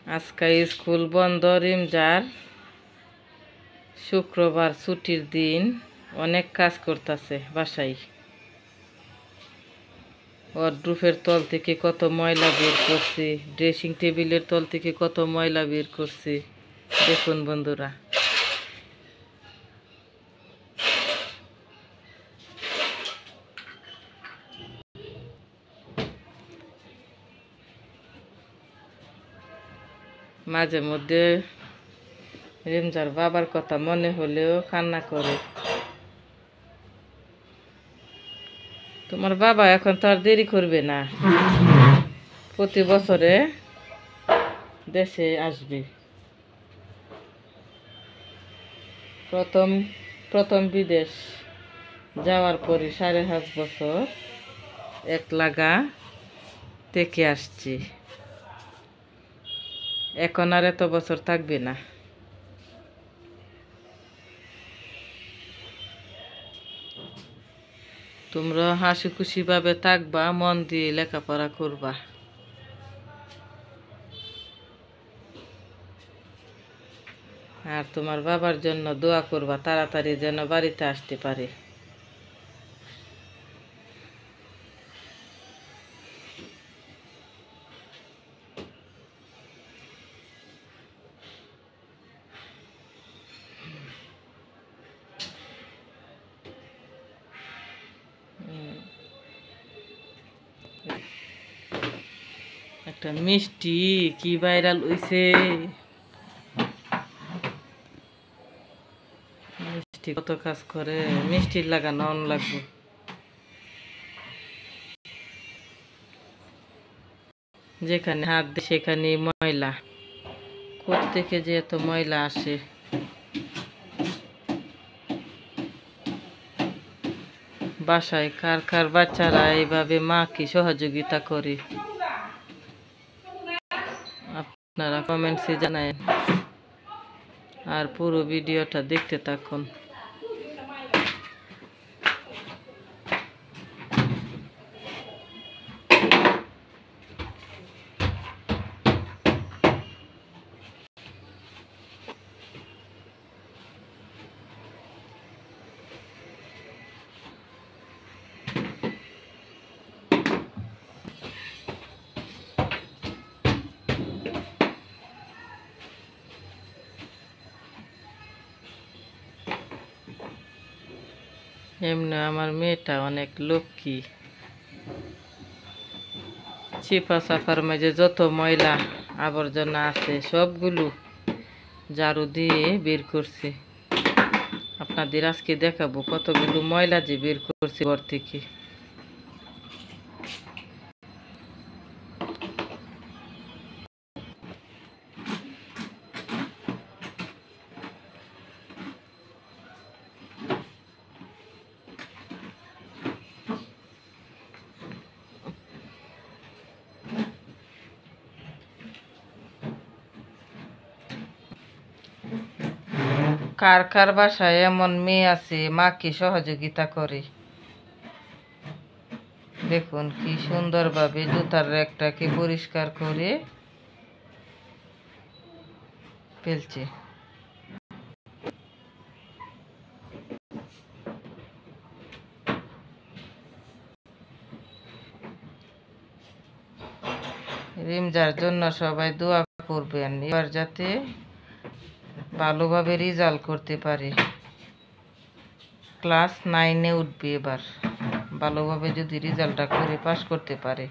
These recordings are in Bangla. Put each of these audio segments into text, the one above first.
আজকে স্কুল বন্ধ রিমজার, শুক্রবার ছুটির দিন। অনেক কাজ করতেছে বাসায়। ওয়ার্ডরোবের তল থেকে কত ময়লা বের করছি, ড্রেসিং টেবিলের তল থেকে কত ময়লা বের করছি। দেখুন বন্ধুরা, মাঝে মধ্যে রিমজার বাবার কথা মনে হলেও কান্না করে। তোমার বাবা এখন তো আর দেরি করবে না, প্রতি বছরে দেশে আসবে। প্রথম বিদেশ যাওয়ার পরে 5.5 বছর এক লাগা থেকে আসছি। এখন আর এত বছর থাকবে না। তোমরা হাসি খুশি ভাবে থাকবা, মন দিয়ে লেখাপড়া করবা। আর তোমার বাবার জন্য দোয়া করবা, তাড়াতাড়ি যেন বাড়িতে আসতে পারে। একটা মিষ্টি কি ভাইরাল হইছে, মিষ্টি কত কাজ করে, মিষ্টির লাগা নন লাগবে। যেখানে হাত দেয় সেখানে ময়লা, কোত্থেকে যে এত ময়লা আসে। বাসায় কার কার বাচ্চারা এইভাবে মাকে সহযোগিতা করে, আপনারা কমেন্টসে জানায়েন। আর পুরো ভিডিওটা দেখতে থাকুন। এমনি আমার মেয়েটা অনেক লক্ষ্মী। চিপা চাপার মাঝে যত ময়লা আবর্জনা আছে সবগুলো ঝাড়ু দিয়ে বের করছে। আপনাদের আজকে দেখাবো কতগুলো ময়লা যে বের করছে ঘর থেকে। কার কার বাসায় এমন মেয়ে আছে মাকে সহযোগিতা করে? দেখুন কি সুন্দরভাবে জুতার র্যাকটাকে পরিষ্কার করে ফেলছে। রিমজার জন্য সবাই দোয়া করবেন, এবার যাতে ভালোভাবে রেজাল্ট করতে পারে। ক্লাস 9-এ উঠবে এবার, ভালোভাবে যদি রেজাল্টটা করে পাস করতে পারে।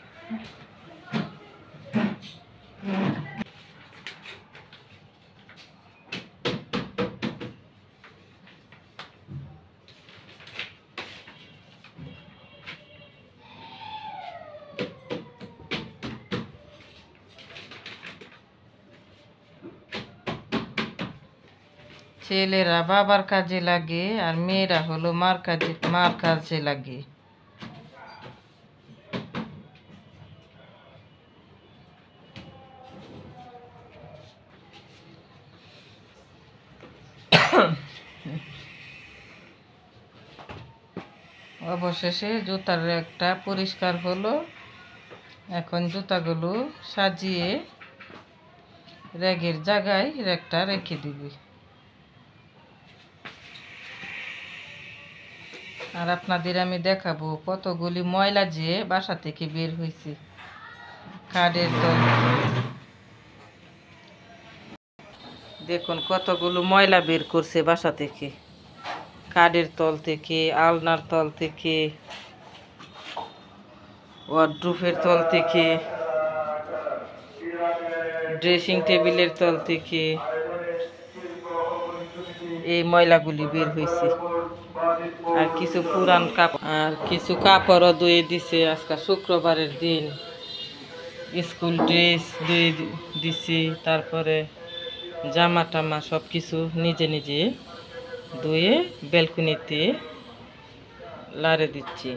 ছেলেরা বাবার কাজে লাগে আর মেয়েরা হলো মার কাজে লাগে। অবশেষে জুতার একটা পরিষ্কার হলো। এখন জুতাগুলো সাজিয়ে র্যাগের জায়গায় র্যাগটা রেখে দিবি। আর আপনাদের আমি দেখাবো কতগুলি ময়লা যে বাসা থেকে বের হয়েছে কাঠের তল। দেখুন কতগুলো ময়লা বের করছে বাসা থেকে, কাঠের তল থেকে, আলনার তল থেকে, ওয়ার্ডরোবের তল থেকে, ড্রেসিং টেবিলের তল থেকে এই ময়লাগুলি বের হয়েছে। আর কিছু পুরান কাপড়, আর কিছু কাপড়ও ধুয়ে দিছে। আজকে শুক্রবারের দিন স্কুল ড্রেস ধুয়ে দিছি, তারপরে জামা টামা সব কিছু নিজে নিজে ধুয়ে ব্যালকনিতে লাড়ে দিচ্ছি।